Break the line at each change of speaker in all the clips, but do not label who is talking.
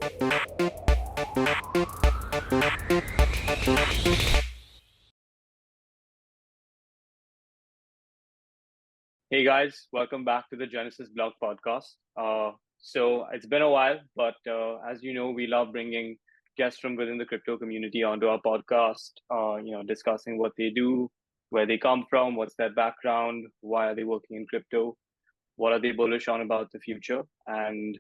Hey guys, welcome back to the Genesis Blog podcast. So it's been a while, but as you know, we love bringing guests from within the crypto community onto our podcast. Discussing what they do, where they come from, what's their background, why are they working in crypto, what are they bullish on about the future. And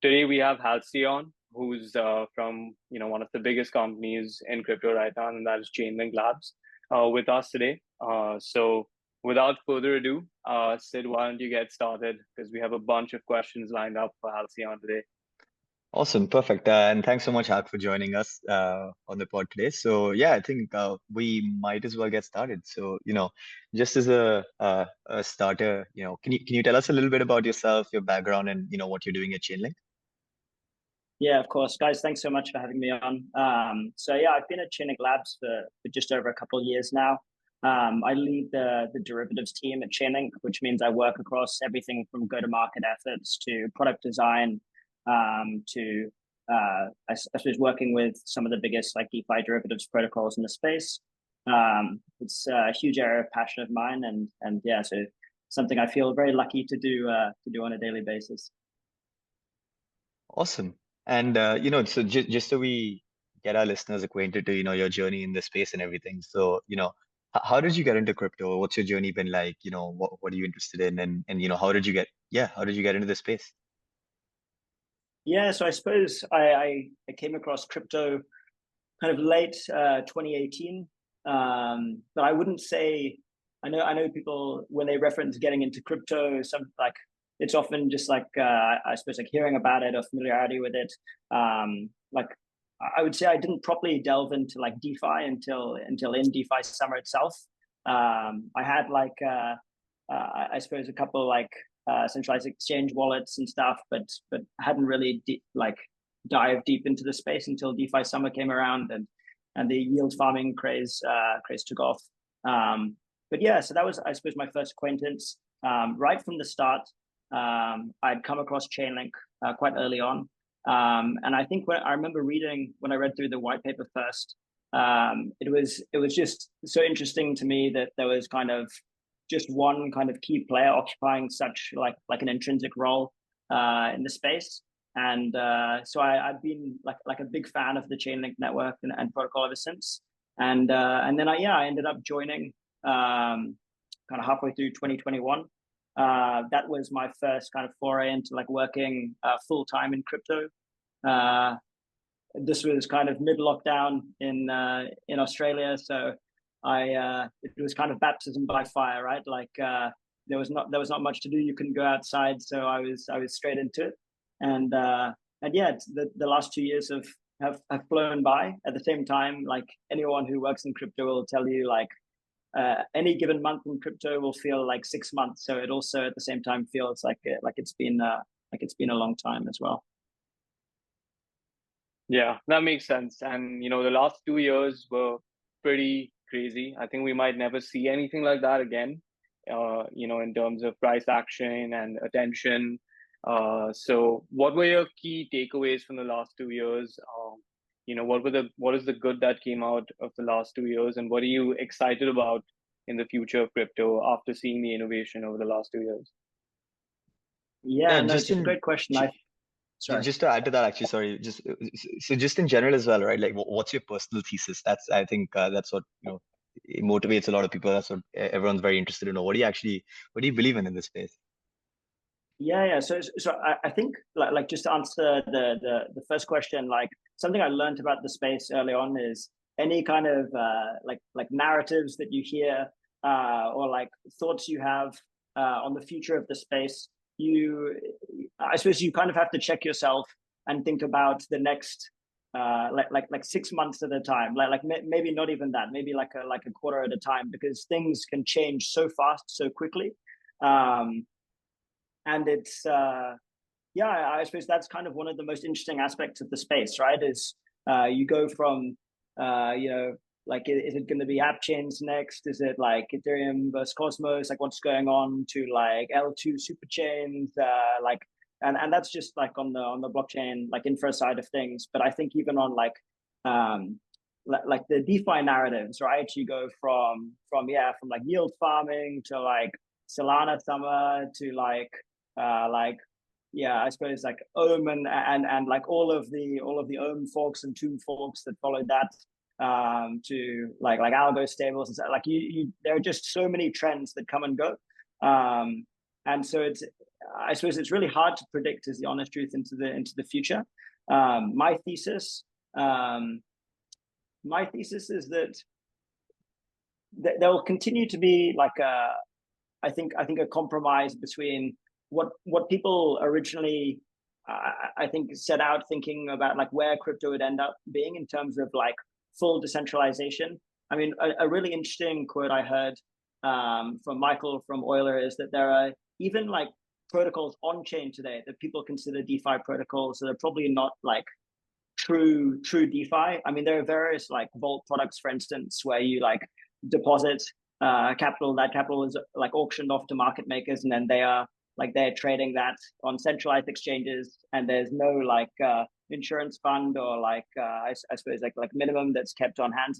today we have Halcyon, who's from one of the biggest companies in crypto right now, and that is Chainlink Labs, with us today. So without further ado, Sid, why don't you get started? Because we have a bunch of questions lined up for Halcyon today.
Awesome, perfect. And thanks so much, Hak, for joining us on the pod today. So yeah, I think we might as well get started. So just as a starter, can you tell us a little bit about yourself, your background, and what you're doing at Chainlink?
Yeah, of course, guys. Thanks so much for having me on. I've been at Chainlink Labs for just over a couple of years now. I lead the derivatives team at Chainlink, which means I work across everything from go-to-market efforts to product design, to I suppose working with some of the biggest like DeFi derivatives protocols in the space. It's a huge area of passion of mine, and yeah, so something I feel very lucky to do on a daily basis.
Awesome. And so just so we get our listeners acquainted to your journey in the space and everything. So how did you get into crypto? What's your journey been like? What are you interested in? And how did you get into the space?
Yeah, so I suppose I came across crypto kind of late 2018, but I wouldn't say I know people when they reference getting into crypto, some like it's often just like I suppose like hearing about it or familiarity with it. Like I would say I didn't properly delve into like DeFi until in DeFi summer itself. I had like I suppose a couple like centralized exchange wallets and stuff, but hadn't really dive deep into the space until DeFi summer came around and the yield farming craze took off. But yeah, so that was I suppose my first acquaintance. Right from the start, I'd come across Chainlink quite early on, and I think when I remember reading when I read through the white paper first, it was just so interesting to me that there was kind of just one kind of key player occupying such like an intrinsic role in the space. And so I've been like a big fan of the Chainlink network and protocol ever since. And then I ended up joining kind of halfway through 2021. That was my first kind of foray into like working full time in crypto. This was kind of mid lockdown in Australia, so it was kind of baptism by fire, right? Like there was not much to do. You couldn't go outside, so I was straight into it. And yeah, the last 2 years have flown by. At the same time, like anyone who works in crypto will tell you, like any given month in crypto will feel like 6 months. So it also at the same time feels like it's been a long time as well.
Yeah, that makes sense. And the last 2 years were pretty crazy. I think we might never see anything like that again. In terms of price action and attention. So what were your key takeaways from the last 2 years? What is the good that came out of the last 2 years, and what are you excited about in the future of crypto after seeing the innovation over the last 2 years?
Yeah, no, it's a great question. Sorry.
Just to add to that, actually, sorry, just in general as well, right? Like, what's your personal thesis? I think that's what it motivates a lot of people. That's what everyone's very interested to know. What do you believe in this space?
Yeah. So I think like just to answer the first question, like something I learned about the space early on is any kind of like narratives that you hear or like thoughts you have on the future of the space, I suppose you kind of have to check yourself and think about the next like 6 months at a time, like maybe not even that, maybe like a quarter at a time, because things can change so fast, so quickly. And it's I suppose that's kind of one of the most interesting aspects of the space, right? Is you go from like, is it going to be app chains next? Is it like Ethereum versus Cosmos? Like what's going on to like L2 super chains? Like and that's just like on the blockchain like infra side of things. But I think even on like the DeFi narratives, right? You go from like yield farming to like Solana summer to like I suppose like Ohm and like all of the Ohm forks and Tomb forks that followed that, to like algo stables and stuff. Like you there are just so many trends that come and go, and so I suppose it's really hard to predict, is the honest truth, into the future. My thesis is that there will continue to be like I think a compromise between what people originally I think set out thinking about, like where crypto would end up being in terms of like full decentralization. I mean, a really interesting quote I heard from Michael from Euler is that there are even like protocols on chain today that people consider DeFi protocols that are probably not like true DeFi. I mean, there are various like vault products, for instance, where you like deposit capital. That capital is like auctioned off to market makers, and then they're trading that on centralized exchanges, and there's no like insurance fund or like I suppose like minimum that's kept on hand.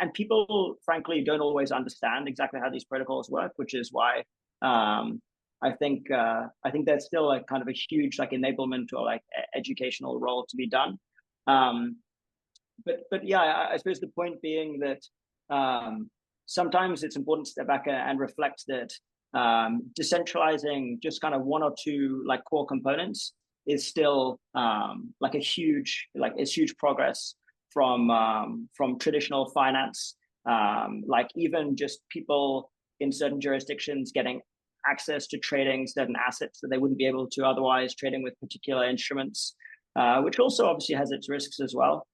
And people frankly don't always understand exactly how these protocols work, which is why I think there's still a kind of a huge like enablement or like educational role to be done. But yeah, I suppose the point being that sometimes it's important to step back and reflect that decentralizing just kind of one or two like core components is still like huge progress from traditional finance. Like even just people in certain jurisdictions getting access to trading certain assets that they wouldn't be able to otherwise, trading with particular instruments, which also obviously has its risks as well.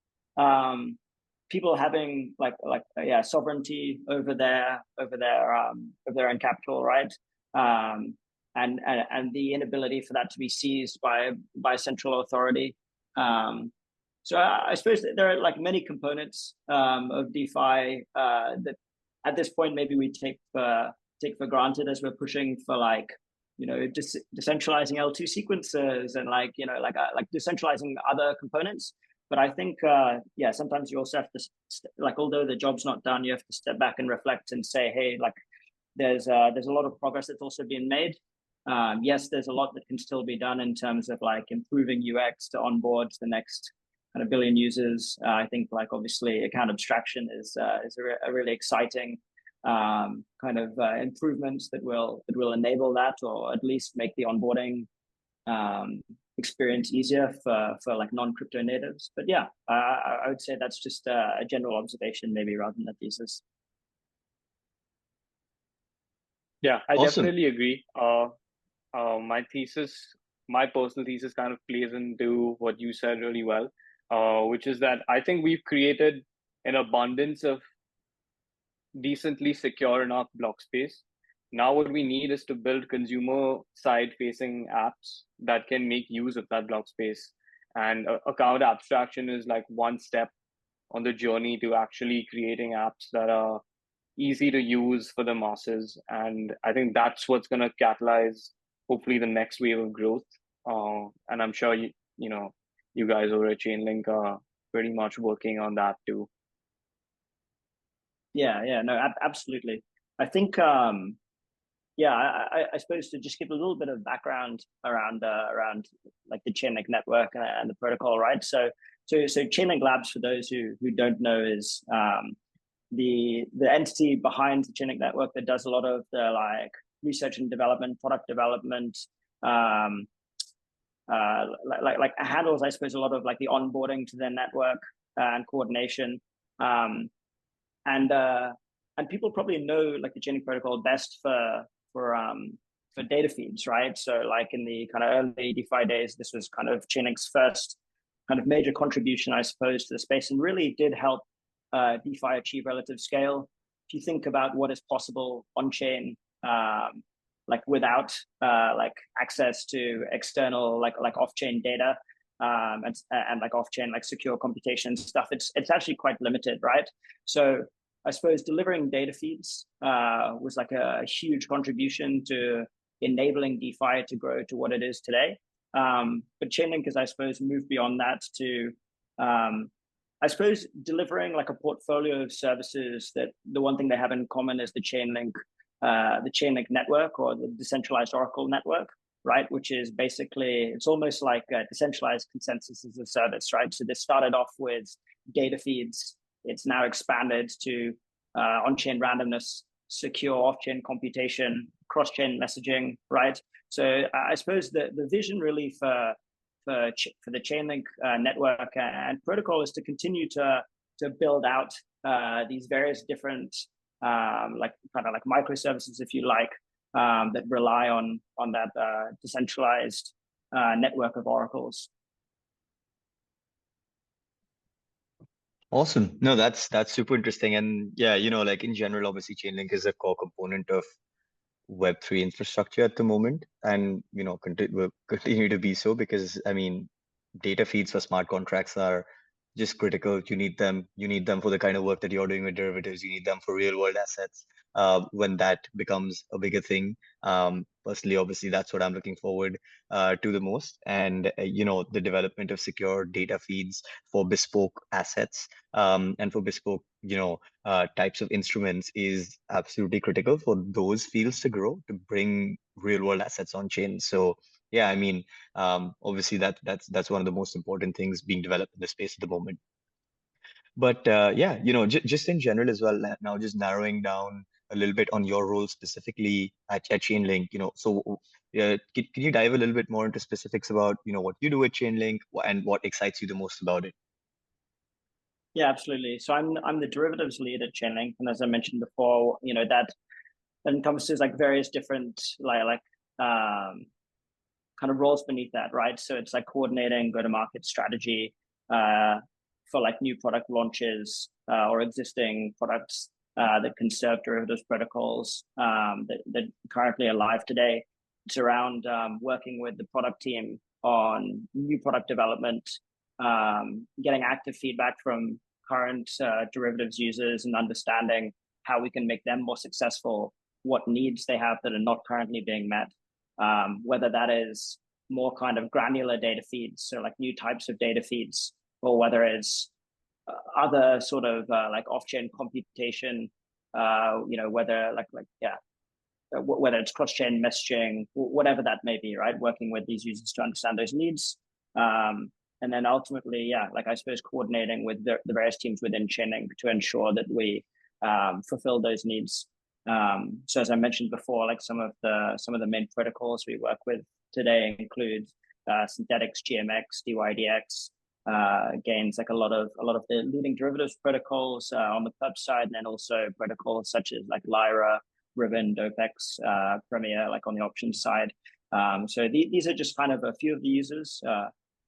People having sovereignty over their own capital, right? And the inability for that to be seized by central authority. So I suppose that there are like many components of DeFi that at this point maybe we take for granted as we're pushing for like, you know, decentralizing L2 sequences and like, you know, like decentralizing other components. But I think, sometimes you also have to, like, although the job's not done, you have to step back and reflect and say, hey, like, there's a lot of progress that's also been made. Yes, there's a lot that can still be done in terms of like improving UX to onboard the next kind of billion users. I think like obviously account abstraction is a really exciting kind of improvements that will enable that, or at least make the onboarding experience easier for like non-crypto natives. But yeah, I would say that's just a general observation maybe rather than a thesis.
Yeah, I
Awesome.
definitely agree. My personal thesis kind of plays into what you said really well, which is that I think we've created an abundance of decently secure enough block space. Now what we need is to build consumer side facing apps that can make use of that block space. And account abstraction is like one step on the journey to actually creating apps that are easy to use for the masses. And I think that's what's going to catalyze hopefully the next wave of growth. And I'm sure you guys over at Chainlink are pretty much working on that too.
No, absolutely. I think I suppose to just give a little bit of background around like the Chainlink network and the protocol, right? So Chainlink Labs, for those who don't know, is the entity behind the Chainlink network that does a lot of the like research and development, product development, like handles, I suppose, a lot of like the onboarding to their network and coordination. And people probably know like the Chainlink protocol best for data feeds, right? So like in the kind of early DeFi days, this was kind of Chainlink's first kind of major contribution, I suppose, to the space, and really did help DeFi achieve relative scale. If you think about what is possible on chain, like without like access to external like off-chain data, and like off-chain like secure computation stuff, it's actually quite limited, right? So I suppose delivering data feeds was like a huge contribution to enabling DeFi to grow to what it is today. But Chainlink has, I suppose, moved beyond that to, I suppose, delivering like a portfolio of services that the one thing they have in common is the Chainlink network, or the decentralized Oracle network, right? Which is basically, it's almost like a decentralized consensus as a service, right? So this started off with data feeds. It's now expanded to on-chain randomness, secure off-chain computation, cross-chain messaging, right? So I suppose the vision really for the Chainlink network and protocol is to continue to build out these various different like kind of like microservices, if you like, that rely on that decentralized network of oracles.
Awesome. No, that's super interesting. And yeah, like in general, obviously Chainlink is a core component of Web3 infrastructure at the moment, and will continue to be so, because I mean, data feeds for smart contracts are just critical. You need them for the kind of work that you're doing with derivatives. You need them for real world assets when that becomes a bigger thing. Personally, obviously, that's what I'm looking forward to the most. And the development of secure data feeds for bespoke assets and for bespoke types of instruments is absolutely critical for those fields to grow, to bring real world assets on chain. So yeah, I mean, obviously that's one of the most important things being developed in the space at the moment. But yeah, just in general as well, now just narrowing down a little bit on your role specifically at Chainlink, so can you dive a little bit more into specifics about, what you do at Chainlink and what excites you the most about it?
Yeah, absolutely. So I'm the derivatives lead at Chainlink, and as I mentioned before, that encompasses like various different kind of roles beneath that, right? So it's like coordinating go-to-market strategy for like new product launches or existing products that can serve derivatives protocols that currently are live today. It's around working with the product team on new product development, getting active feedback from current derivatives users, and understanding how we can make them more successful, what needs they have that are not currently being met, whether that is more kind of granular data feeds, so like new types of data feeds, or whether it's other sort of like off-chain computation, whether whether it's cross-chain messaging, whatever that may be, right? Working with these users to understand those needs. And then ultimately, yeah, like I suppose coordinating with the various teams within Chainlink to ensure that we fulfill those needs. So as I mentioned before, like some of the main protocols we work with today include Synthetics, GMX, DYDX, gains like a lot of the leading derivatives protocols on the perp side, and then also protocols such as like Lyra, Ribbon, Dopex, Premier, like on the options side. So these are just kind of a few of the users.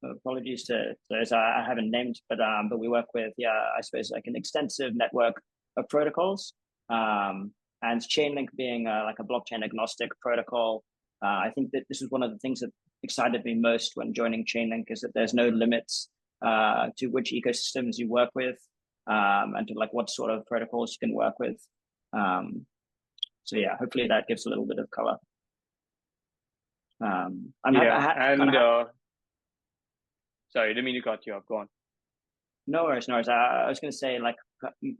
Apologies to those I haven't named, but we work with, I suppose like an extensive network of protocols. And Chainlink being like a blockchain agnostic protocol, I think that this is one of the things that excited me most when joining Chainlink, is that there's no limits to which ecosystems you work with, and to like what sort of protocols you can work with. So yeah, hopefully that gives a little bit of color.
Sorry, I didn't mean to cut you off. Go on.
No worries. I was going to say, like,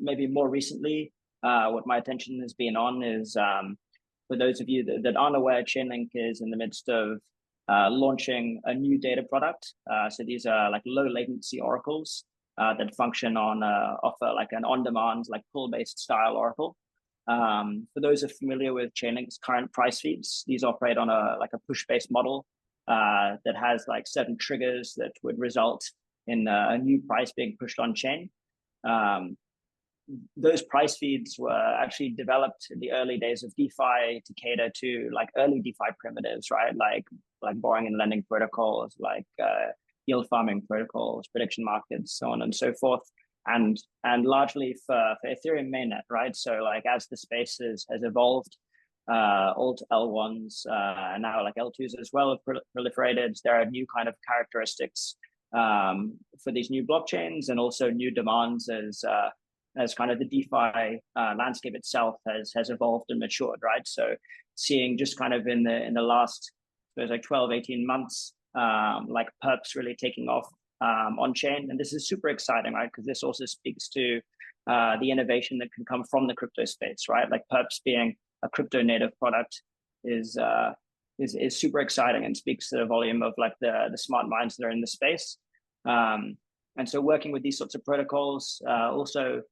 maybe more recently, what my attention has been on is, for those of you that aren't aware, Chainlink is in the midst of launching a new data product. So these are like low latency oracles that function on offer like an on-demand, like pull-based style oracle. For those who are familiar with Chainlink's current price feeds, these operate on a push-based model that has like certain triggers that would result in a new price being pushed on chain. Those price feeds were actually developed in the early days of DeFi to cater to like early DeFi primitives, right? Like borrowing and lending protocols, like yield farming protocols, prediction markets, so on and so forth. And largely for Ethereum mainnet, right? So like as the space has evolved, old L1s and now like L2s as well have proliferated. There are new kind of characteristics for these new blockchains, and also new demands as kind of the DeFi landscape itself has evolved and matured, right? So seeing just kind of in the last, I suppose, like 12, 18 months, like perps really taking off on chain. And this is super exciting, right? Because this also speaks to the innovation that can come from the crypto space, right? Like perps being a crypto native product is super exciting and speaks to the volume of like the smart minds that are in the space. And so working with these sorts of protocols, also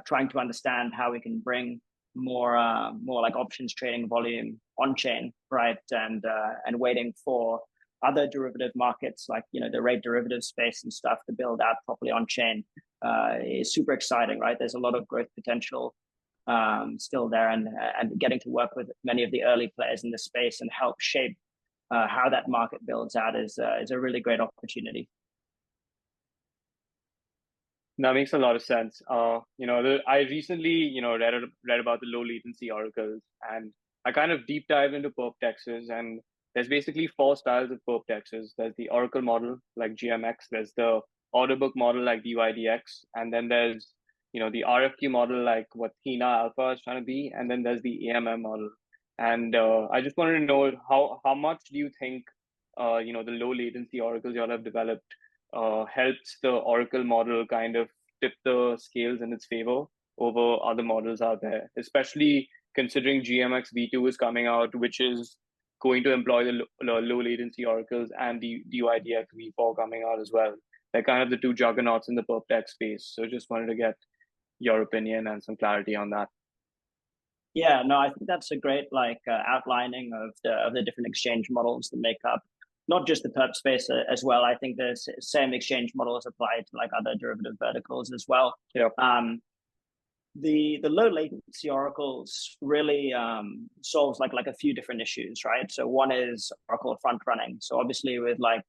trying to understand how we can bring more like options trading volume on chain, right? And waiting for other derivative markets like the rate derivative space and stuff to build out properly on chain is super exciting, right? There's a lot of growth potential still there, and getting to work with many of the early players in the space and help shape how that market builds out is a really great opportunity.
That makes a lot of sense. I recently, read about the low latency oracles, and I kind of deep dive into perp dexes, and there's basically 4 styles of perp dexes. There's the oracle model like GMX, there's the order book model like DYDX, and then there's the RFQ model like what Thina Alpha is trying to be, and then there's the AMM model. And I just wanted to know how much do you think the low latency oracles you all have developed helps the Oracle model kind of tip the scales in its favor over other models out there, especially considering GMX v2 is coming out, which is going to employ the low latency oracles, and the DYDX v4 coming out as well. They're kind of the 2 juggernauts in the perp tech space. So just wanted to get your opinion and some clarity on that.
Yeah, no, I think that's a great outlining of the different exchange models that make up not just the perp space as well. I think the same exchange model is applied to like other derivative verticals as well.
Yeah.
The low latency oracles really solves like a few different issues, right? So one is Oracle front running. So obviously with like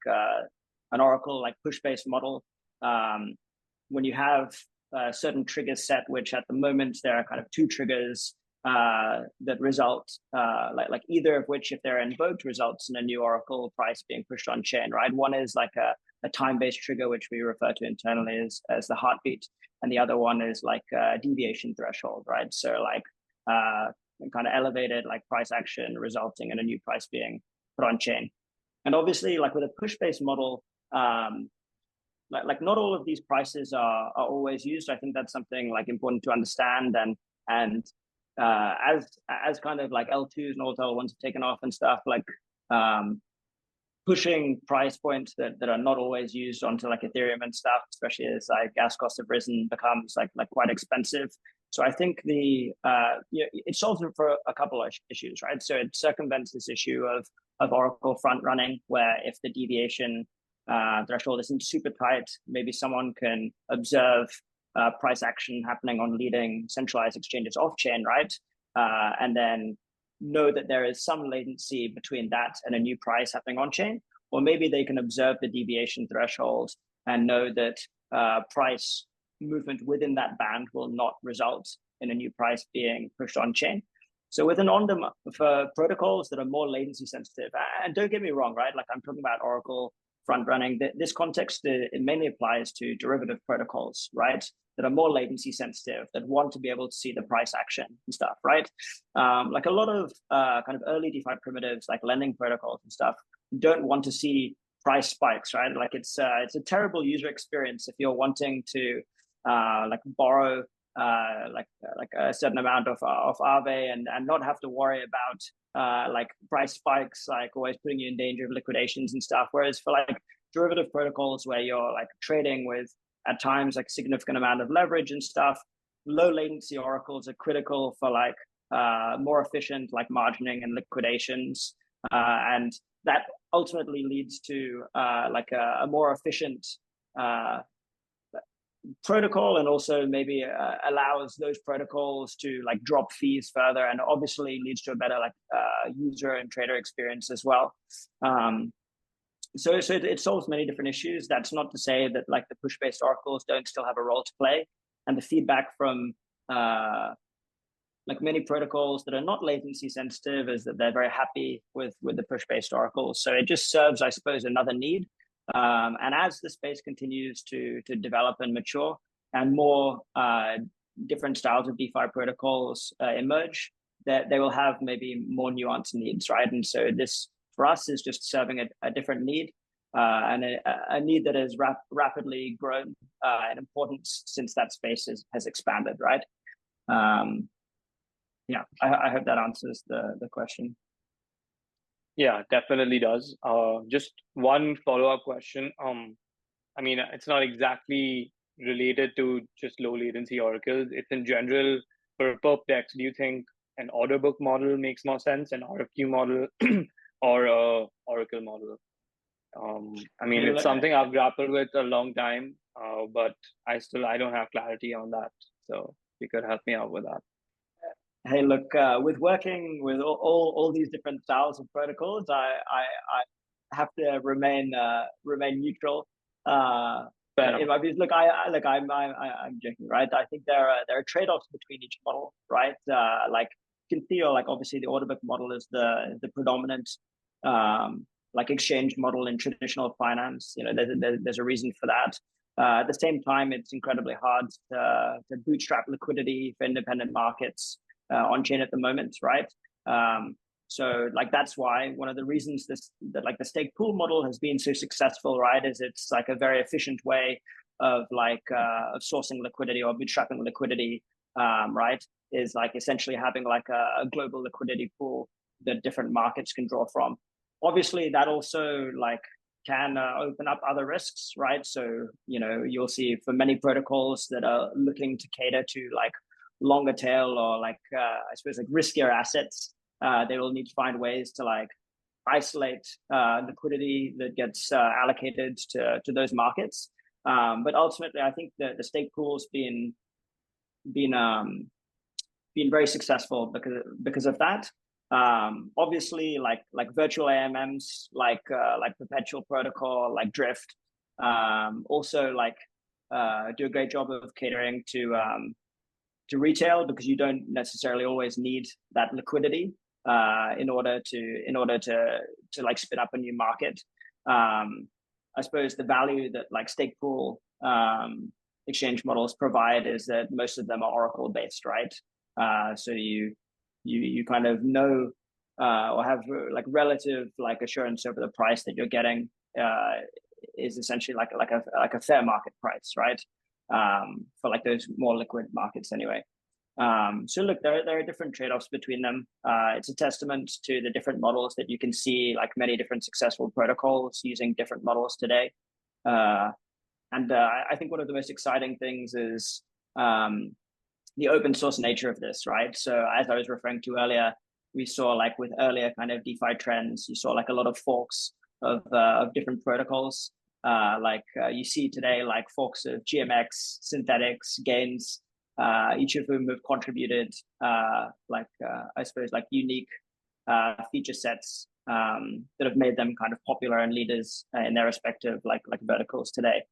an Oracle like push-based model, when you have certain triggers set, which at the moment there are kind of 2 triggers that result like either of which, if they're invoked, results in a new Oracle price being pushed on chain, right? One is like a time-based trigger, which we refer to internally as the heartbeat, and the other one is like a deviation threshold, right? So like kind of elevated like price action resulting in a new price being put on chain. And obviously like with a push-based model, like not all of these prices are always used. I think that's something like important to understand, and as kind of like L2s and all L1s have taken off and stuff, like pushing price points that are not always used onto like Ethereum and stuff, especially as like gas costs have risen, becomes like quite expensive. So I think it solves it for a couple of issues, right? So it circumvents this issue of Oracle front running, where if the deviation threshold isn't super tight, maybe someone can observe price action happening on leading centralized exchanges off chain, right? And then know that there is some latency between that and a new price happening on chain, or maybe they can observe the deviation threshold and know that price movement within that band will not result in a new price being pushed on chain. So with an for protocols that are more latency sensitive, and don't get me wrong, right? Like I'm talking about Oracle front running. This context, it mainly applies to derivative protocols, right? That are more latency sensitive, that want to be able to see the price action and stuff, right? Like a lot of kind of early DeFi primitives, like lending protocols and stuff, don't want to see price spikes, right? Like it's a terrible user experience if you're wanting to like borrow like a certain amount of Aave and not have to worry about like price spikes, like always putting you in danger of liquidations and stuff. Whereas for like derivative protocols where you're like trading with at times like a significant amount of leverage and stuff, low latency oracles are critical for like more efficient like margining and liquidations, and that ultimately leads to like a more efficient protocol, and also maybe allows those protocols to like drop fees further, and obviously leads to a better like user and trader experience as well. So it solves many different issues. That's not to say that like the push-based oracles don't still have a role to play, and the feedback from like many protocols that are not latency sensitive is that they're very happy with the push-based oracles. So it just serves, I suppose, another need. And as the space continues to develop and mature, and more different styles of DeFi protocols emerge, that they will have maybe more nuanced needs, right? And so this, for us, is just serving a different need. and a need that has rapidly grown in importance since that space has expanded, right? Yeah, I hope that answers the question.
Yeah, definitely does. Just one follow-up question. I mean, it's not exactly related to just low latency oracles. It's in general for perp DEX. Do you think an order book model makes more sense, an RFQ model, or a oracle model? I mean, it's something I've grappled with a long time, but I don't have clarity on that. So you could help me out with that.
Hey, look, with working with all these different styles of protocols, I have to remain neutral. In my views, look, I'm joking, right? I think there are trade-offs between each model, right? Like you can feel like obviously the order book model is the predominant like exchange model in traditional finance. You know, there's a reason for that. At the same time, it's incredibly hard to bootstrap liquidity for independent markets on chain at the moment, right? So like that's why one of the reasons that like the stake pool model has been so successful, right, is it's like a very efficient way of like of sourcing liquidity or bootstrapping liquidity, right? Is like essentially having like a global liquidity pool that different markets can draw from. Obviously, that also like can open up other risks, right? So you know you'll see for many protocols that are looking to cater to like longer tail or like I suppose like riskier assets, they will need to find ways to like isolate liquidity that gets allocated to those markets. But ultimately, I think that the stake pool's been very successul because of that. Obviously, like virtual AMMs, like Perpetual Protocol, like Drift, also like do a great job of catering to retail because you don't necessarily always need that liquidity in order to like spin up a new market. I suppose the value that like stake pool exchange models provide is that most of them are Oracle based, right? So you kind of know or have like relative like assurance over the price that you're getting is essentially like a fair market price, right? For like those more liquid markets anyway. So look, there are different trade-offs between them. It's a testament to the different models that you can see, like many different successful protocols using different models today. And I think one of the most exciting things is the open source nature of this, right? So as I was referring to earlier, we saw like with earlier kind of DeFi trends, you saw like a lot of forks of different protocols. You see today like forks of GMX, Synthetics, Gains, each of whom have contributed I suppose like unique feature sets that have made them kind of popular and leaders in their respective like verticals today.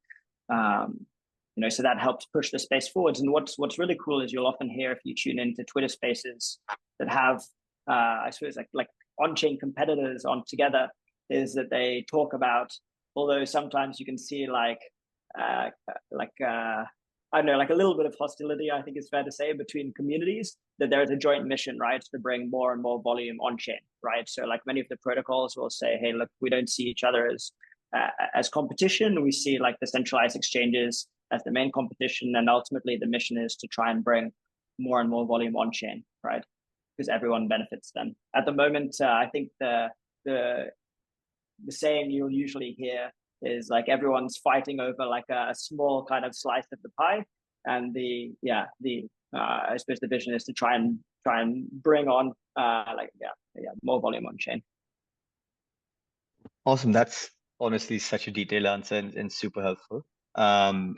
You know, so that helps push the space forwards. And what's really cool is you'll often hear if you tune into Twitter Spaces that have I suppose like on-chain competitors on together, is that they talk about, although sometimes you can see I don't know, like a little bit of hostility, I think it's fair to say, between communities, that there is a joint mission, right, to bring more and more volume on chain, right? So like many of the protocols will say, hey, look, we don't see each other as competition. We see like the centralized exchanges as the main competition, and ultimately the mission is to try and bring more and more volume on chain, right? Because everyone benefits then. At the moment, I think the saying you'll usually hear is like everyone's fighting over like a small kind of slice of the pie, and I suppose the vision is to try and bring on more volume on chain.
Awesome. That's honestly such a detailed answer and super helpful.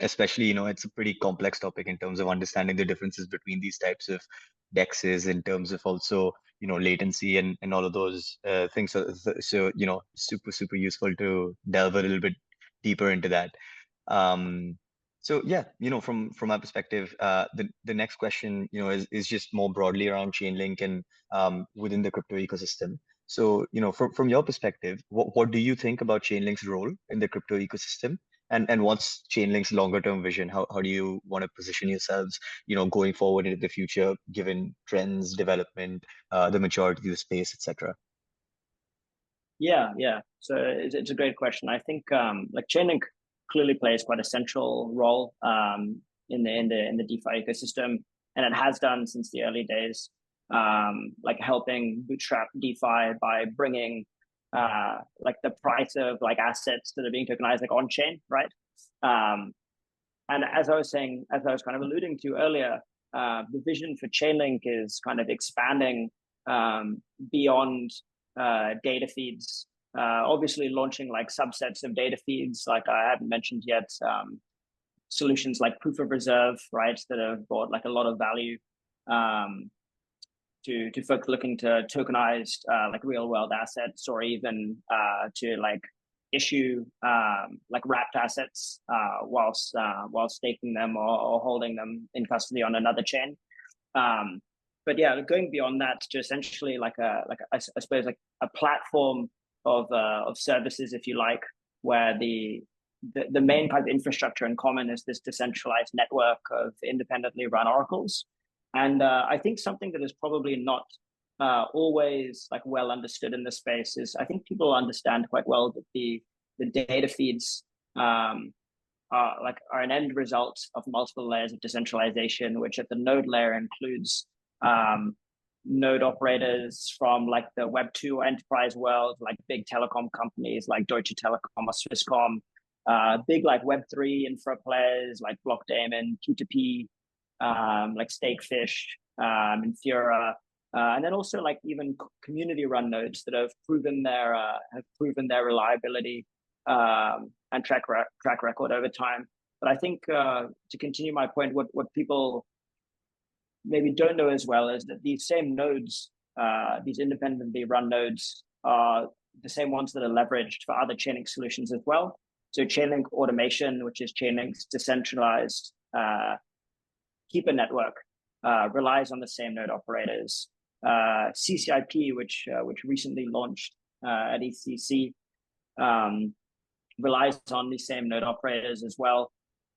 Especially, you know, it's a pretty complex topic in terms of understanding the differences between these types of dexes in terms of also, you know, latency and all of those things. So, you know, super useful to delve a little bit deeper into that. So yeah, you know, from my perspective, the next question, you know, is just more broadly around Chainlink and within the crypto ecosystem. So, you know, from your perspective, what do you think about Chainlink's role in the crypto ecosystem? And what's Chainlink's longer term vision? How do you want to position yourselves, you know, going forward into the future, given trends, development, the maturity of the space, etc.?
Yeah, yeah. So it's a great question. I think like Chainlink clearly plays quite a central role in the DeFi ecosystem, and it has done since the early days. Like helping bootstrap DeFi by bringing like the price of like assets that are being tokenized like on chain, right? Um, and as I was saying, as I was kind of alluding to earlier, the vision for Chainlink is kind of expanding beyond data feeds. Obviously, launching like subsets of data feeds, like I haven't mentioned yet, solutions like proof of reserve, right, that have brought like a lot of value um, to folks looking to tokenize like real world assets, or even to like issue like wrapped assets while staking them or holding them in custody on another chain. But yeah, going beyond that to essentially like I suppose like a platform of services, if you like, where the main kind of infrastructure in common is this decentralized network of independently run oracles. And I think something that is probably not always like well understood in the space is I think people understand quite well that the data feeds are an end result of multiple layers of decentralization, which at the node layer includes node operators from like the Web2 enterprise world, like big telecom companies like Deutsche Telekom or Swisscom, big like Web3 infra players like Blockdaemon, P2P, like Stakefish, Infura, and then also like even community-run nodes that have proven their reliability and track record over time. But I think to continue my point, what people maybe don't know as well is that these same nodes, these independently run nodes, are the same ones that are leveraged for other Chainlink solutions as well. So Chainlink Automation, which is Chainlink's decentralized keeper network, relies on the same node operators. CCIP, which recently launched at ECC, relies on the same node operators as well.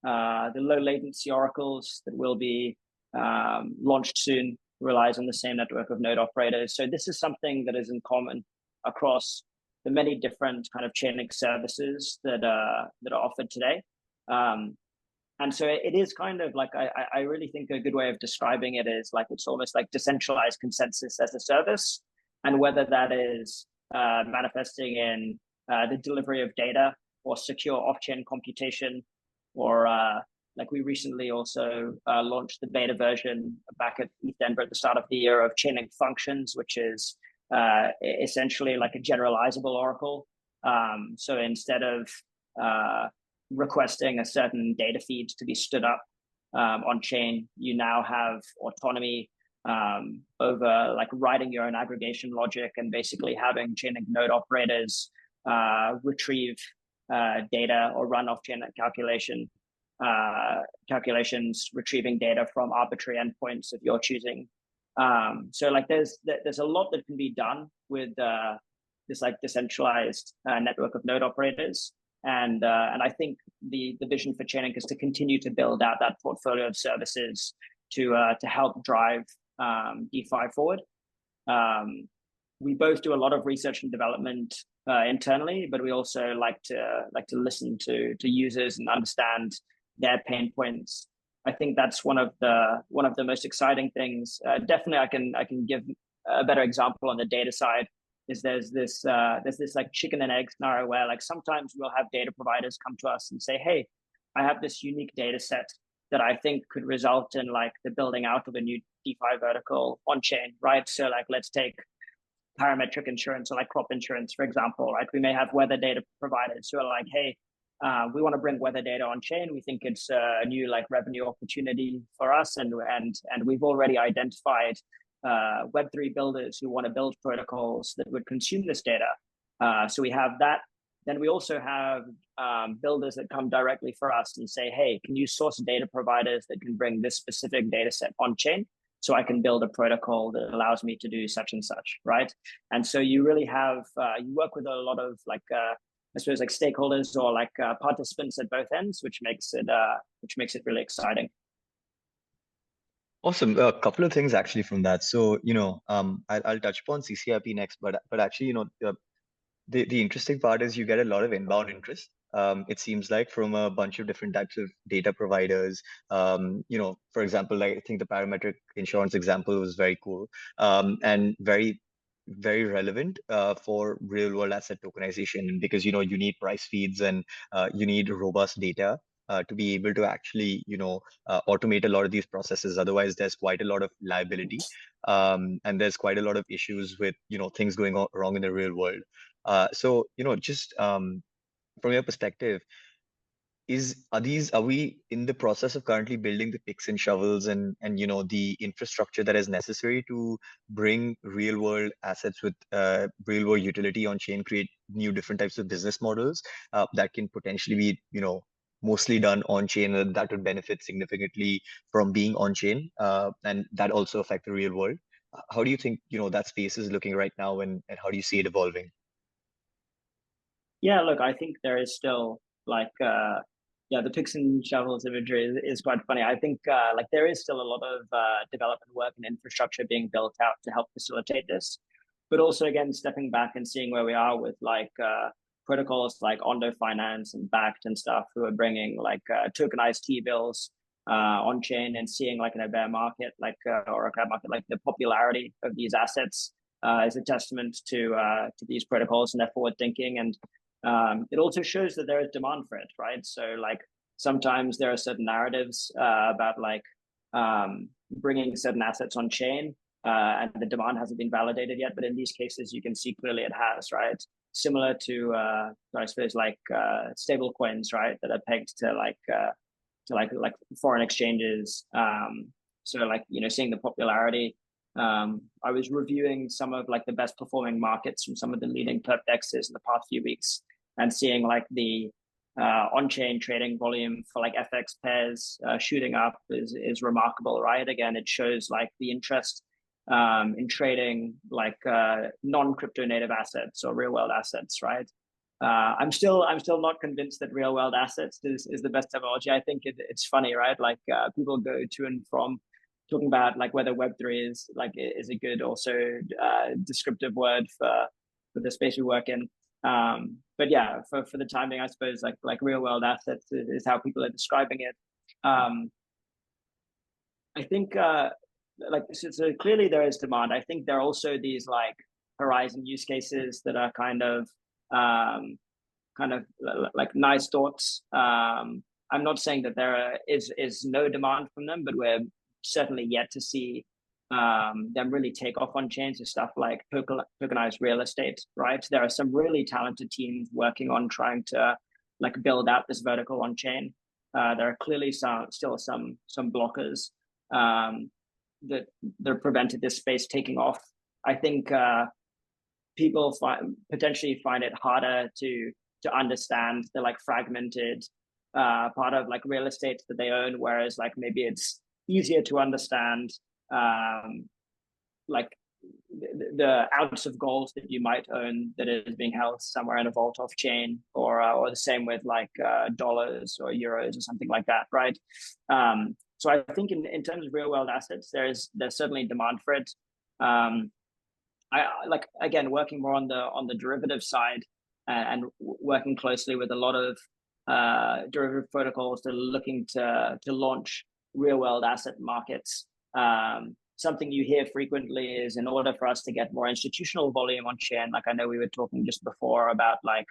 The low latency oracles that will be launched soon relies on the same network of node operators. So this is something that is in common across the many different kind of Chainlink services that are offered today. And so it is kind of like, I really think a good way of describing it is like, it's almost like decentralized consensus as a service. And whether that is manifesting in the delivery of data or secure off-chain computation, or like we recently also launched the beta version back at Denver at the start of the year of Chainlink Functions, which is essentially like a generalizable oracle. So instead of requesting a certain data feed to be stood up on chain, you now have autonomy over like writing your own aggregation logic and basically having Chainlink node operators retrieve data or run off-chain calculations, retrieving data from arbitrary endpoints of your choosing. So like there's a lot that can be done with this like decentralized network of node operators. And I think the vision for Chainlink is to continue to build out that portfolio of services to help drive DeFi forward. We both do a lot of research and development internally, but we also like to listen to users and understand their pain points. I think that's one of the most exciting things. Definitely, I can give a better example on the data side. Is there's this like chicken and egg scenario where like sometimes we'll have data providers come to us and say, hey, I have this unique data set that I think could result in like the building out of a new DeFi vertical on chain, right? So like let's take parametric insurance or like crop insurance, for example, right? We may have weather data providers who are like, hey, we want to bring weather data on chain. We think it's a new like revenue opportunity for us, and we've already identified Web3 builders who want to build protocols that would consume this data. So we have that. Then we also have builders that come directly for us and say, hey, can you source data providers that can bring this specific data set on chain so I can build a protocol that allows me to do such and such, right? And so you really have, you work with a lot of like, I suppose like stakeholders or like participants at both ends, which makes it really exciting.
Awesome. A couple of things actually from that. So, I'll touch upon CCIP next, but actually, the interesting part is you get a lot of inbound interest. It seems like from a bunch of different types of data providers. For example, like I think the parametric insurance example was very cool, and very, very relevant for real world asset tokenization, because you need price feeds, and you need robust data to be able to actually automate a lot of these processes. Otherwise, there's quite a lot of liability, and there's quite a lot of issues with things going wrong in the real world. So just from your perspective, are we in the process of currently building the picks and shovels, and the infrastructure that is necessary to bring real world assets with real world utility on chain, create new different types of business models that can potentially be mostly done on chain, and that would benefit significantly from being on chain, and that also affect the real world? How do you think that space is looking right now, and how do you see it evolving?
Yeah, look, I think there is still like the picks and shovels imagery is quite funny. I think like there is still a lot of development work and infrastructure being built out to help facilitate this, but also again stepping back and seeing where we are with like protocols like Ondo Finance and Backed and stuff, who are bringing like tokenized T-bills on chain, and seeing like in a bear market like or a crab market, like the popularity of these assets is a testament to these protocols and their forward thinking. And it also shows that there is demand for it, right? So like sometimes there are certain narratives about like bringing certain assets on chain, and the demand hasn't been validated yet. But in these cases, you can see clearly it has, right? Similar to I suppose like stable coins, right, that are pegged to like foreign exchanges. So like seeing the popularity. I was reviewing some of like the best performing markets from some of the leading perp dexes in the past few weeks, and seeing like the on-chain trading volume for like FX pairs shooting up is remarkable, right? Again, it shows like the interest in trading like non-crypto native assets or real world assets, right? I'm still not convinced that real world assets is the best terminology. I think it's funny, right? Like people go to and from talking about like whether Web3 is a good also descriptive word for the space we work in. But yeah, for the time being, I suppose like real world assets is how people are describing it. I think like so clearly there is demand. I think there are also these like horizon use cases that are kind of like nice thoughts. I'm not saying that there is no demand from them, but we're certainly yet to see them really take off on chains. So stuff like tokenized real estate, right? There are some really talented teams working on trying to like build out this vertical on chain. There are clearly still some blockers that prevented this space taking off. I think people potentially find it harder to understand the like fragmented part of like real estate that they own, whereas like maybe it's easier to understand like the ounce of gold that you might own that is being held somewhere in a vault off chain, or the same with like dollars or euros or something like that, right? So I think in terms of real world assets, there's certainly demand for it. I like again working more on the derivative side, and working closely with a lot of derivative protocols that are looking to launch real world asset markets. Something you hear frequently is, in order for us to get more institutional volume on chain, like I know we were talking just before about like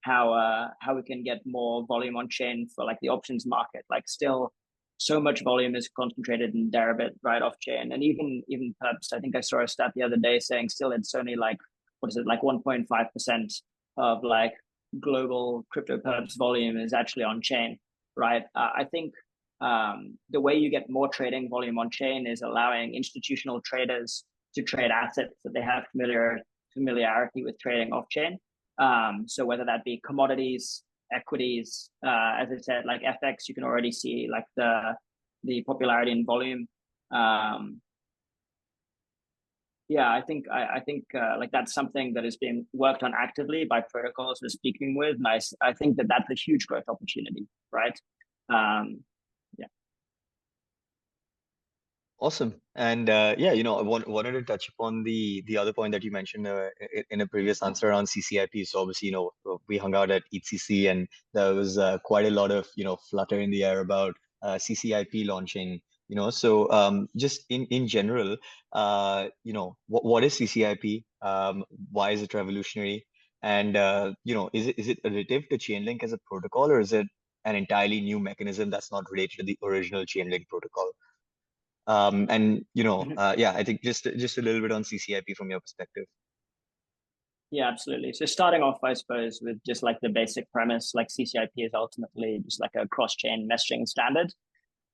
how we can get more volume on chain for like the options market. Like still so much volume is concentrated in Deribit right off chain, and even perps. I think I saw a stat the other day saying still it's only like, what is it, like 1.5% of like global crypto perps volume is actually on chain, right? I think the way you get more trading volume on chain is allowing institutional traders to trade assets that they have familiarity with trading off chain. So whether that be commodities, equities, as I said, like FX, you can already see like the popularity and volume. Yeah, I think like that's something that is being worked on actively by protocols we're speaking with. And I think that's a huge growth opportunity, right? Yeah.
Awesome. And yeah, I wanted to touch upon the other point that you mentioned in a previous answer around CCIP. So obviously, we hung out at ETHCC, and there was quite a lot of flutter in the air about CCIP launching. So just in general, what is CCIP? Why is it revolutionary? And is it additive to Chainlink as a protocol, or is it an entirely new mechanism that's not related to the original Chainlink protocol? Yeah, I think just a little bit on CCIP from your perspective.
Yeah, absolutely. So starting off, I suppose, with just like the basic premise, like CCIP is ultimately just like a cross-chain messaging standard.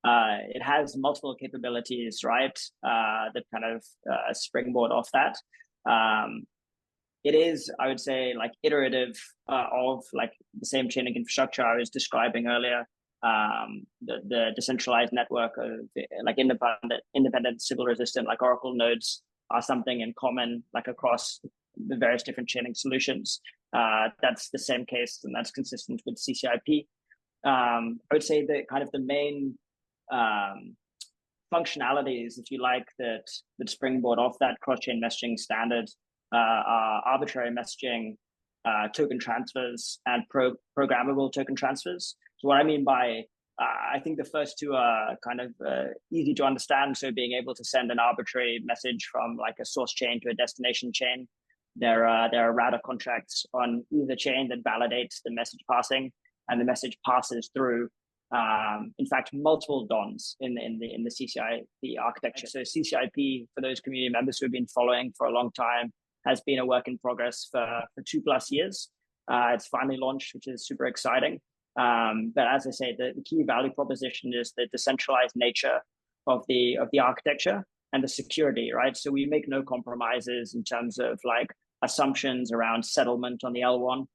It has multiple capabilities, right? That kind of springboard off that. It is, I would say, like iterative of like the same Chainlink infrastructure I was describing earlier. The decentralized network of like independent, civil resistant, like Oracle nodes are something in common, like across the various different Chainlink solutions. That's the same case, and that's consistent with CCIP. I would say that kind of the main functionalities, if you like, that springboard off that cross-chain messaging standard are arbitrary messaging, token transfers, and programmable token transfers. So what I mean by I think the first two are kind of easy to understand. So being able to send an arbitrary message from like a source chain to a destination chain. There are router contracts on either chain that validates the message passing, and the message passes through in fact, multiple DONs in the CCIP architecture. So CCIP, for those community members who have been following for a long time, has been a work in progress for 2+ years. It's finally launched, which is super exciting. But as I say, the key value proposition is the decentralized nature of the architecture and the security, right? So we make no compromises in terms of like assumptions around settlement on the L1.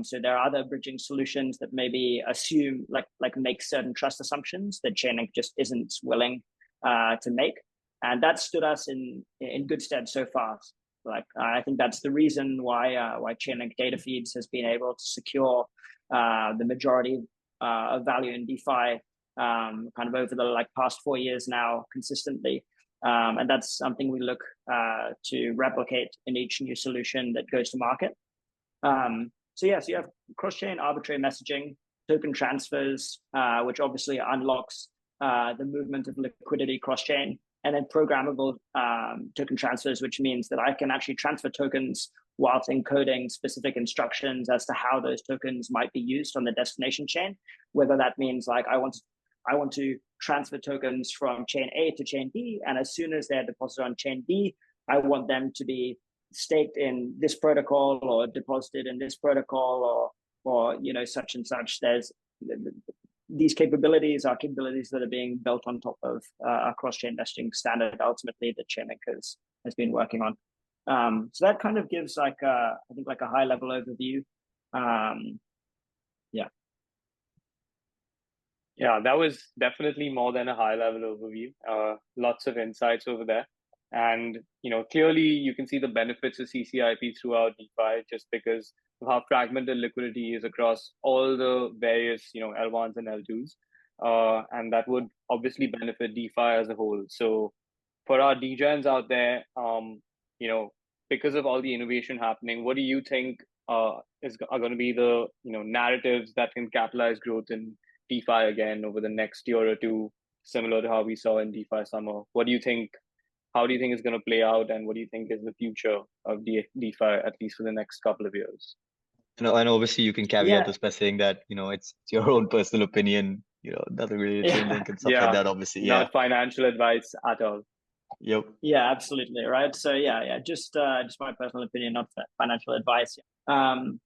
So there are other bridging solutions that maybe assume like make certain trust assumptions that Chainlink just isn't willing to make, and that stood us in good stead so far. Like I think that's the reason why Chainlink data feeds has been able to secure the majority of value in DeFi kind of over the like past 4 years now consistently. And that's something we look to replicate in each new solution that goes to market. So you have cross-chain arbitrary messaging, token transfers, which obviously unlocks the movement of liquidity cross-chain, and then programmable token transfers, which means that I can actually transfer tokens whilst encoding specific instructions as to how those tokens might be used on the destination chain. Whether that means like I want to transfer tokens from chain A to chain B, and as soon as they're deposited on chain B, I want them to be staked in this protocol or deposited in this protocol or such and such. There's these capabilities are capabilities that are being built on top of a cross-chain messaging standard ultimately that Chainlink has been working on. So that kind of gives like I think like a high level overview.
Yeah, that was definitely more than a high level overview. Lots of insights over there. And, clearly you can see the benefits of CCIP throughout DeFi just because of how fragmented liquidity is across all the various, L1s and L2s. And that would obviously benefit DeFi as a whole. So for our DGens out there, because of all the innovation happening, what do you think are going to be the, narratives that can capitalize growth in DeFi again over the next year or two, similar to how we saw in DeFi summer? What do you think? How do you think it's going to play out, and what do you think is the future of DeFi, at least for the next couple of years?
And obviously you can caveat this by saying that it's your own personal opinion, nothing really to Chainlink and stuff like that. Obviously,
not financial advice at all.
Yep.
Yeah, absolutely, right. So just my personal opinion, not financial advice. I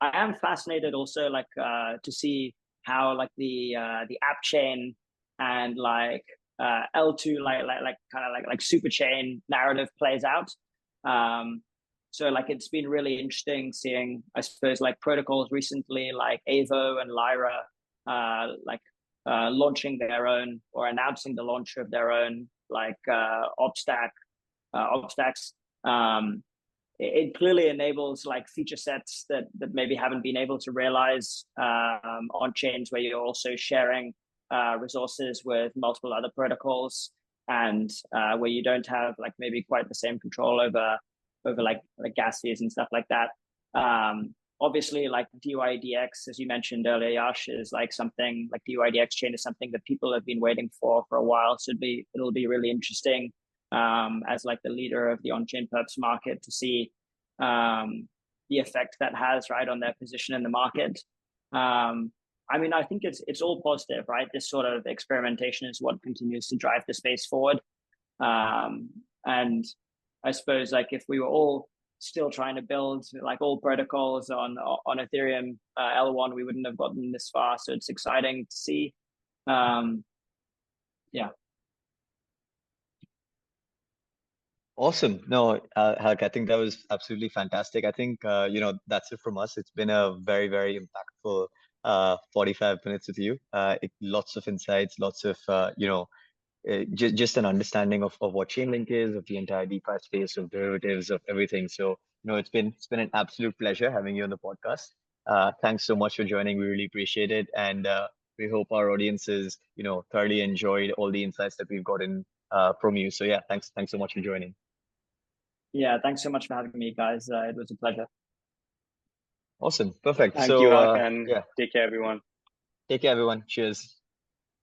am fascinated also like to see how like the app chain and like L2 like kind of like super chain narrative plays out. So like it's been really interesting seeing, I suppose, like protocols recently like Avo and Lyra launching their own or announcing the launch of their own like Opstacks. It clearly enables like feature sets that maybe haven't been able to realize on chains where you're also sharing resources with multiple other protocols. and where you don't have like maybe quite the same control over like gas fees and stuff like that. Obviously, like DYDX, as you mentioned earlier, Yash, is like something like DYDX chain is something that people have been waiting for a while. So it'll be really interesting as like the leader of the on-chain perps market to see the effect that has, right, on their position in the market. I mean, I think it's all positive, right? This sort of experimentation is what continues to drive the space forward. And I suppose like if we were all still trying to build like all protocols on Ethereum L1, we wouldn't have gotten this far. So it's exciting to see. Yeah.
Awesome. No, Halk, I think that was absolutely fantastic. I think, that's it from us. It's been a very, very impactful 45 minutes with you. Lots of insights, lots of, just an understanding of what Chainlink is, of the entire DeFi space, of derivatives, of everything. So, it's been an absolute pleasure having you on the podcast. Thanks so much for joining. We really appreciate it. And we hope our audiences, thoroughly enjoyed all the insights that we've gotten from you. So yeah, thanks so much for joining.
Yeah, thanks so much for having me, guys. It was a pleasure.
Awesome. Perfect.
Thank
so,
you, Hak, and
yeah.
take care, everyone.
Take care, everyone. Cheers.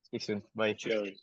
Speak soon. Bye.
Cheers.